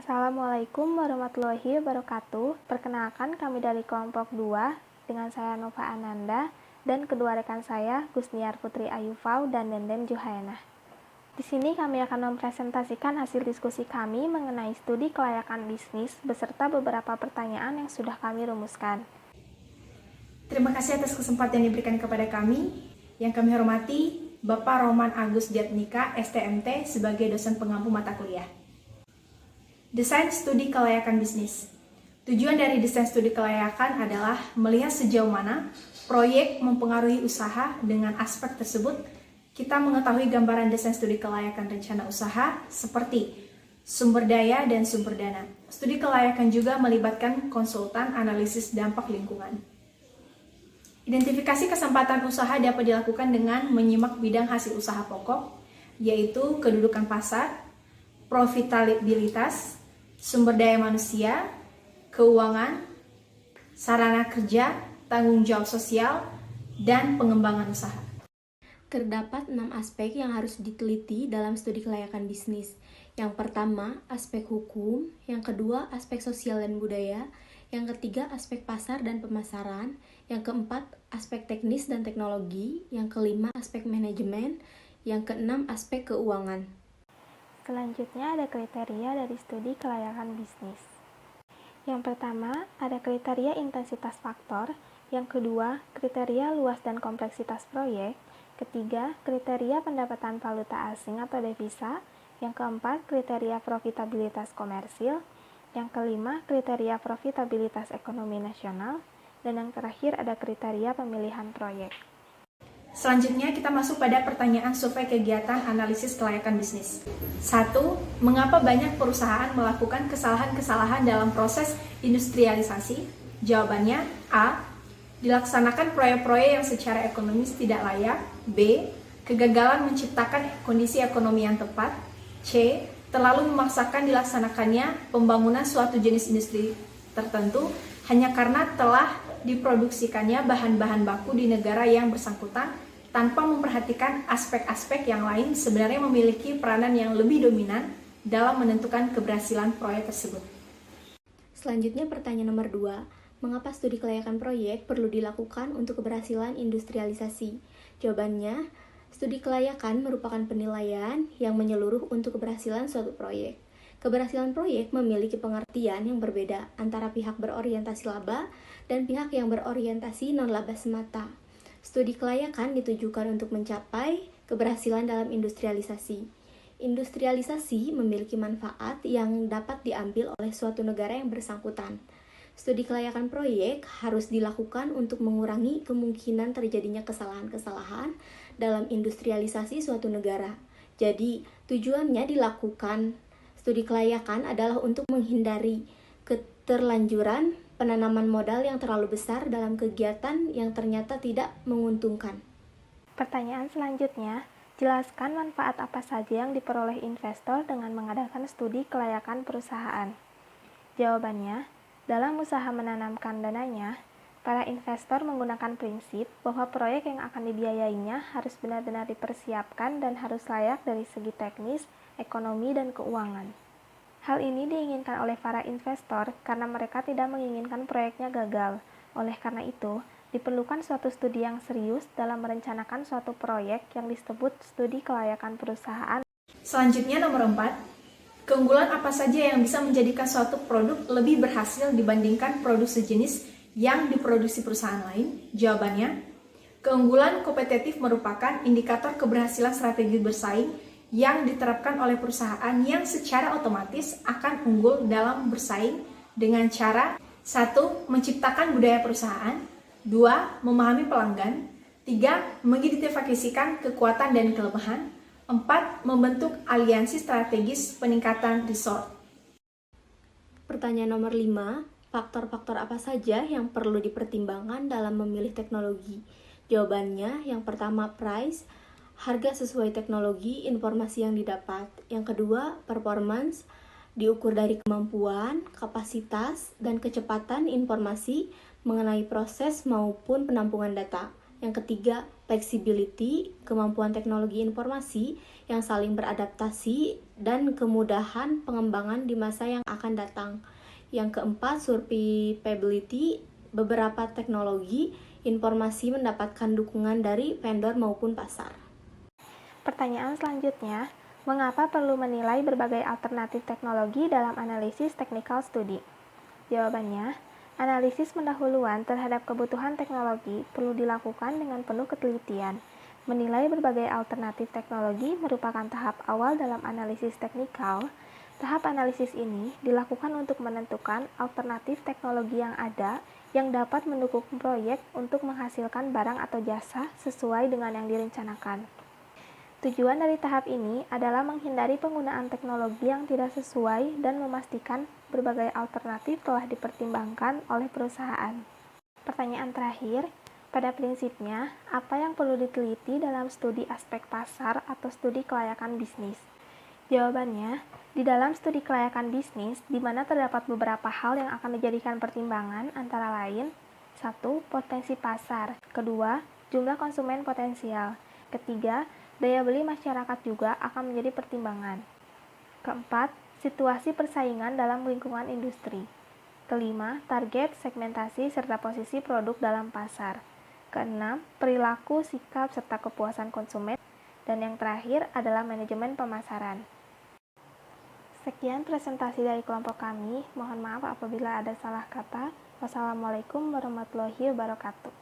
Assalamualaikum warahmatullahi wabarakatuh. Perkenalkan, kami dari kelompok 2 dengan saya Nova Ananda dan kedua rekan saya Gusniar Putri Ayufau dan Denden Juhayanah. Di sini kami akan mempresentasikan hasil diskusi kami mengenai studi kelayakan bisnis beserta beberapa pertanyaan yang sudah kami rumuskan. Terima kasih atas kesempatan yang diberikan kepada kami. Yang kami hormati Bapak Roman Agus Diatmika, STMT, sebagai dosen pengampu mata kuliah. Desain studi kelayakan bisnis. Tujuan dari desain studi kelayakan adalah melihat sejauh mana proyek mempengaruhi usaha. Dengan aspek tersebut, kita mengetahui gambaran desain studi kelayakan rencana usaha seperti sumber daya dan sumber dana. Studi kelayakan juga melibatkan konsultan analisis dampak lingkungan. Identifikasi kesempatan usaha dapat dilakukan dengan menyimak bidang hasil usaha pokok, yaitu kedudukan pasar, profitabilitas, sumber daya manusia, keuangan, sarana kerja, tanggung jawab sosial, dan pengembangan usaha. Terdapat 6 aspek yang harus diteliti dalam studi kelayakan bisnis. Yang pertama, aspek hukum. Yang kedua, aspek sosial dan budaya. Yang ketiga, aspek pasar dan pemasaran. Yang keempat, aspek teknis dan teknologi. Yang kelima, aspek manajemen. Yang keenam, aspek keuangan. Selanjutnya ada kriteria dari studi kelayakan bisnis. Yang pertama, ada kriteria intensitas faktor. Yang kedua, kriteria luas dan kompleksitas proyek. Ketiga, kriteria pendapatan valuta asing atau devisa. Yang keempat, kriteria profitabilitas komersil. Yang kelima, kriteria profitabilitas ekonomi nasional. Dan yang terakhir ada kriteria pemilihan proyek. Selanjutnya kita masuk pada pertanyaan survei kegiatan analisis kelayakan bisnis. 1. Mengapa banyak perusahaan melakukan kesalahan-kesalahan dalam proses industrialisasi? Jawabannya A. Dilaksanakan proyek-proyek yang secara ekonomis tidak layak. B. Kegagalan menciptakan kondisi ekonomi yang tepat. C. Terlalu memaksakan dilaksanakannya pembangunan suatu jenis industri tertentu hanya karena telah diproduksikannya bahan-bahan baku di negara yang bersangkutan tanpa memperhatikan aspek-aspek yang lain sebenarnya memiliki peranan yang lebih dominan dalam menentukan keberhasilan proyek tersebut. Selanjutnya pertanyaan nomor 2. Mengapa studi kelayakan proyek perlu dilakukan untuk keberhasilan industrialisasi? Jawabannya, studi kelayakan merupakan penilaian yang menyeluruh untuk keberhasilan suatu proyek. Keberhasilan proyek memiliki pengertian yang berbeda antara pihak berorientasi laba dan pihak yang berorientasi non-laba semata. Studi kelayakan ditujukan untuk mencapai keberhasilan dalam industrialisasi. Industrialisasi memiliki manfaat yang dapat diambil oleh suatu negara yang bersangkutan. Studi kelayakan proyek harus dilakukan untuk mengurangi kemungkinan terjadinya kesalahan-kesalahan dalam industrialisasi suatu negara. Jadi, tujuannya dilakukan studi kelayakan adalah untuk menghindari keterlanjuran penanaman modal yang terlalu besar dalam kegiatan yang ternyata tidak menguntungkan. Pertanyaan selanjutnya, jelaskan manfaat apa saja yang diperoleh investor dengan mengadakan studi kelayakan perusahaan. Jawabannya, dalam usaha menanamkan dananya, para investor menggunakan prinsip bahwa proyek yang akan dibiayainya harus benar-benar dipersiapkan dan harus layak dari segi teknis, ekonomi, dan keuangan. Hal ini diinginkan oleh para investor karena mereka tidak menginginkan proyeknya gagal. Oleh karena itu, diperlukan suatu studi yang serius dalam merencanakan suatu proyek yang disebut studi kelayakan perusahaan. Selanjutnya nomor 4. Keunggulan apa saja yang bisa menjadikan suatu produk lebih berhasil dibandingkan produk sejenis yang diproduksi perusahaan lain? Jawabannya, keunggulan kompetitif merupakan indikator keberhasilan strategi bersaing yang diterapkan oleh perusahaan yang secara otomatis akan unggul dalam bersaing dengan cara 1. Menciptakan budaya perusahaan, 2. Memahami pelanggan, 3. Mengidentifikasikan kekuatan dan kelemahan, 4. Membentuk aliansi strategis peningkatan result. Pertanyaan nomor 5. Faktor-faktor apa saja yang perlu dipertimbangkan dalam memilih teknologi? Jawabannya, yang pertama price, harga sesuai teknologi informasi yang didapat. Yang kedua, performance, diukur dari kemampuan, kapasitas, dan kecepatan informasi mengenai proses maupun penampungan data. Yang ketiga, flexibility, kemampuan teknologi informasi yang saling beradaptasi, dan kemudahan pengembangan di masa yang akan datang. Yang keempat, survivability. Beberapa teknologi informasi mendapatkan dukungan dari vendor maupun pasar. Pertanyaan selanjutnya, mengapa perlu menilai berbagai alternatif teknologi dalam analisis technical study? Jawabannya, analisis pendahuluan terhadap kebutuhan teknologi perlu dilakukan dengan penuh ketelitian. Menilai berbagai alternatif teknologi merupakan tahap awal dalam analisis teknikal. Tahap analisis ini dilakukan untuk menentukan alternatif teknologi yang ada yang dapat mendukung proyek untuk menghasilkan barang atau jasa sesuai dengan yang direncanakan. Tujuan dari tahap ini adalah menghindari penggunaan teknologi yang tidak sesuai dan memastikan berbagai alternatif telah dipertimbangkan oleh perusahaan. Pertanyaan terakhir, pada prinsipnya, apa yang perlu diteliti dalam studi aspek pasar atau studi kelayakan bisnis? Jawabannya, di dalam studi kelayakan bisnis, di mana terdapat beberapa hal yang akan dijadikan pertimbangan antara lain, 1. Potensi pasar, kedua, jumlah konsumen potensial, ketiga, daya beli masyarakat juga akan menjadi pertimbangan. Keempat, situasi persaingan dalam lingkungan industri. Kelima, target, segmentasi, serta posisi produk dalam pasar. Keenam, perilaku, sikap, serta kepuasan konsumen. Dan yang terakhir adalah manajemen pemasaran. Sekian presentasi dari kelompok kami. Mohon maaf apabila ada salah kata. Wassalamualaikum warahmatullahi wabarakatuh.